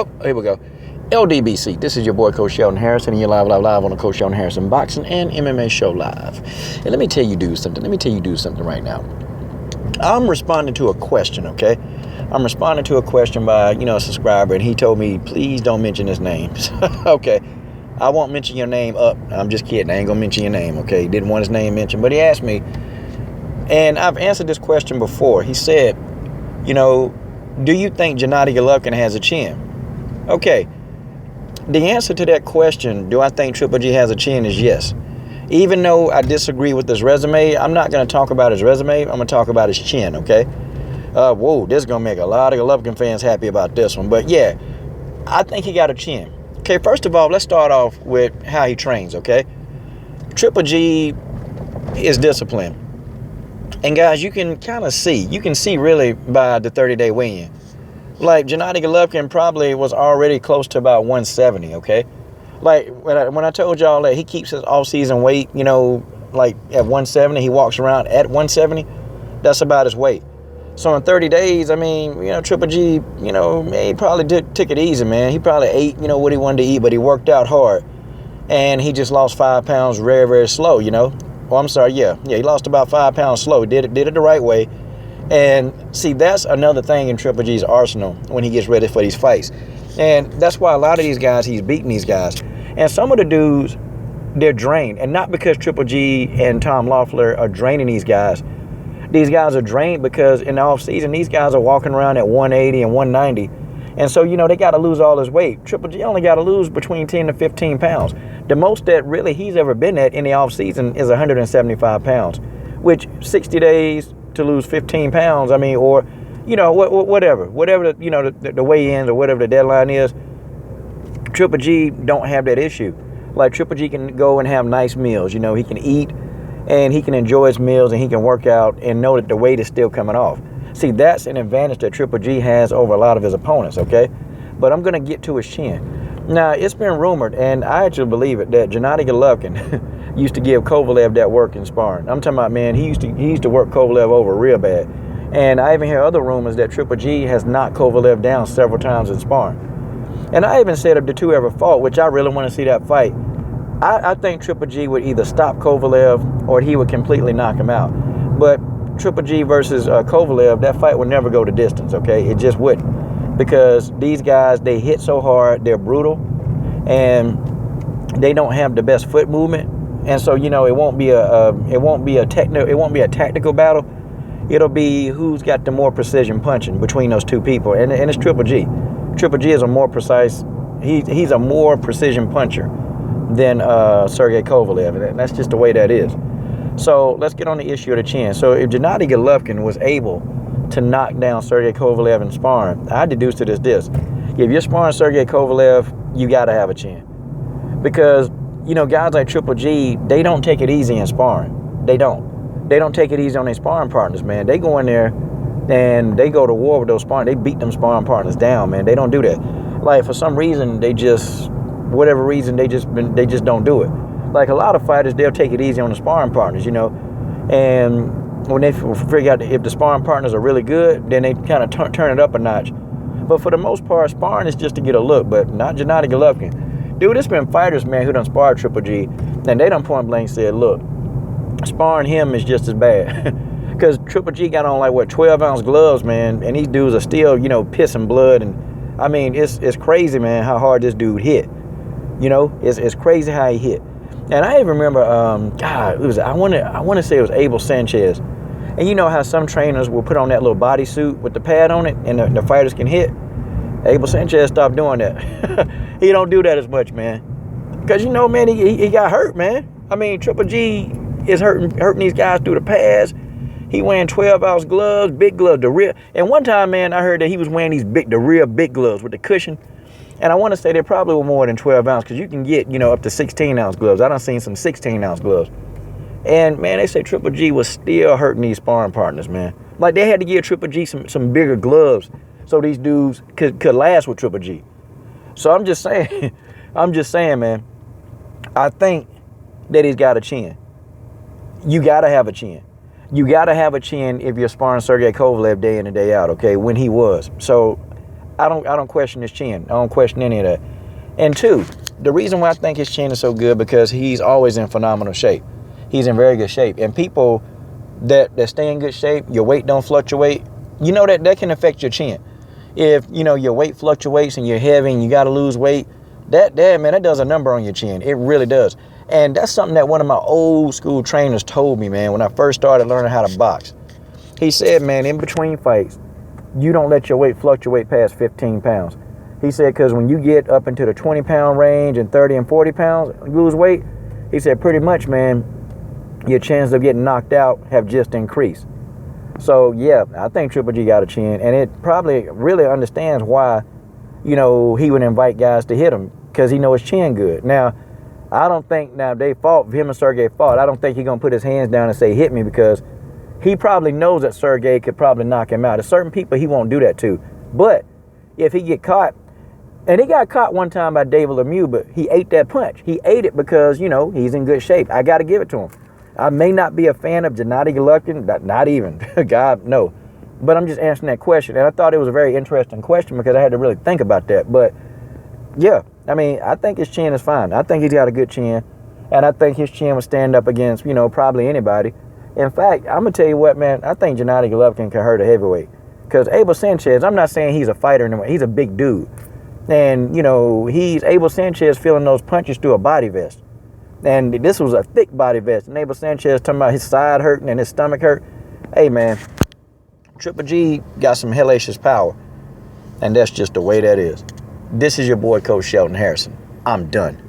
Oh, here we go. LDBC, this is your boy Coach Sheldon Harrison, and you're live on the Coach Sheldon Harrison Boxing and MMA Show Live. And let me tell you something right now. I'm responding to a question, okay? I'm responding to a question by, a subscriber, and he told me, please don't mention his name. Okay, I won't mention your name up. I'm just kidding. I ain't gonna mention your name, okay? He didn't want his name mentioned, but he asked me, and I've answered this question before. He said, do you think Gennady Golovkin has a chin? Okay. The answer to that question, do I think Triple G has a chin, is yes. Even though I disagree with his resume, I'm not going to talk about his resume. I'm going to talk about his chin, okay? Whoa, this is going to make a lot of Golovkin fans happy about this one. But yeah, I think he got a chin. Okay, first of all, let's start off with how he trains, okay? Triple G is disciplined. And guys, you can kind of see. You can see really by the 30-day weigh-in. Like, Gennady Golovkin probably was already close to about 170, okay? Like, when I told y'all that he keeps his off-season weight, like at 170, he walks around at 170, that's about his weight. So in 30 days, Triple G, he probably took it easy, man. He probably ate, what he wanted to eat, but he worked out hard. And he just lost 5 pounds very, very slow, Oh, I'm sorry, yeah, he lost about 5 pounds slow. Did it the right way. And see, that's another thing in Triple G's arsenal when he gets ready for these fights. And that's why a lot of these guys, he's beating these guys. And some of the dudes, they're drained. And not because Triple G and Tom Loeffler are draining these guys. These guys are drained because in the offseason, these guys are walking around at 180 and 190. And so, they got to lose all this weight. Triple G only got to lose between 10 to 15 pounds. The most that really he's ever been at in the offseason is 175 pounds, which 60 days to lose 15 pounds, or, whatever the weigh-ins or whatever the deadline is, Triple G don't have that issue. Like, Triple G can go and have nice meals, he can eat and he can enjoy his meals and he can work out and know that the weight is still coming off. See, that's an advantage that Triple G has over a lot of his opponents, okay? But I'm going to get to his chin. Now, it's been rumored, and I actually believe it, that Gennady Golovkin used to give Kovalev that work in sparring. I'm talking about, man, he used to work Kovalev over real bad. And I even hear other rumors that Triple G has knocked Kovalev down several times in sparring. And I even said if the two ever fought, which I really want to see that fight, I think Triple G would either stop Kovalev or he would completely knock him out. But Triple G versus Kovalev, that fight would never go to distance, okay? It just wouldn't. Because these guys, they hit so hard, they're brutal, and they don't have the best foot movement. And so, it won't be a tactical battle. It'll be who's got the more precision punching between those two people. And it's Triple G. Triple G is a more precise, he's a more precision puncher than Sergey Kovalev. And that's just the way that is. So let's get on the issue of the chin. So if Gennady Golovkin was able to knock down Sergey Kovalev in sparring, I deduced it as this. If you're sparring Sergey Kovalev, you got to have a chin. Because, guys like Triple G, they don't take it easy in sparring. They don't. They don't take it easy on their sparring partners, man. They go in there and they go to war with those sparring. They beat them sparring partners down, man. They don't do that. Like, for some reason, they just don't do it. Like, a lot of fighters, they'll take it easy on the sparring partners, and when they figure out if the sparring partners are really good, then they kind of turn it up a notch. But for the most part, sparring is just to get a look, but not Gennady Golovkin. Dude, there's been fighters, man, who done sparred Triple G, and they done point blank said, look, sparring him is just as bad. Because Triple G got on 12-ounce gloves, man, and these dudes are still, pissing blood. And I mean, it's crazy, man, how hard this dude hit. It's crazy how he hit. And I even remember, I want to say it was Abel Sanchez. And you know how some trainers will put on that little bodysuit with the pad on it and the fighters can hit? Abel Sanchez stopped doing that. He don't do that as much, man. Because, man, he got hurt, man. I mean, Triple G is hurting these guys through the pads. He wearing 12-ounce gloves, big gloves, the real. And one time, man, I heard that he was wearing the real big gloves with the cushion. And I want to say they probably were more than 12 ounce because you can get, up to 16-ounce gloves. I done seen some 16-ounce gloves. And, man, they say Triple G was still hurting these sparring partners, man. Like, they had to give Triple G some bigger gloves so these dudes could last with Triple G. So I'm just saying, man, I think that he's got a chin. You got to have a chin. You got to have a chin if you're sparring Sergey Kovalev day in and day out, okay, when he was. So I don't question his chin. I don't question any of that. And two, the reason why I think his chin is so good because he's always in phenomenal shape. He's in very good shape. And people that stay in good shape, your weight don't fluctuate, you know that can affect your chin. If, you know, your weight fluctuates and you're heavy and you got to lose weight, that does a number on your chin. It really does. And that's something that one of my old school trainers told me, man, when I first started learning how to box. He said, man, in between fights, you don't let your weight fluctuate past 15 pounds. He said, because when you get up into the 20-pound range and 30 and 40 pounds, lose weight, he said, pretty much, man, your chances of getting knocked out have just increased. So, yeah, I think Triple G got a chin, and it probably really understands why, you know, he would invite guys to hit him, because he knows his chin good. Now, I don't think, if him and Sergey fought, I don't think he's going to put his hands down and say, hit me, because he probably knows that Sergey could probably knock him out. There's certain people he won't do that to. But if he get caught, and he got caught one time by David Lemieux, but he ate that punch. He ate it because, you know, he's in good shape. I got to give it to him. I may not be a fan of Gennady Golovkin, not even, God, no. But I'm just answering that question. And I thought it was a very interesting question because I had to really think about that. But, yeah, I mean, I think his chin is fine. I think he's got a good chin. And I think his chin would stand up against, you know, probably anybody. In fact, I'm going to tell you what, man, I think Gennady Golovkin can hurt a heavyweight. Because Abel Sanchez, I'm not saying he's a fighter anymore. He's a big dude. And, you know, he's Abel Sanchez feeling those punches through a body vest. And this was a thick body vest. And Abel Sanchez talking about his side hurting and his stomach hurt. Hey, man, Triple G got some hellacious power. And that's just the way that is. This is your boy, Coach Shelton Harrison. I'm done.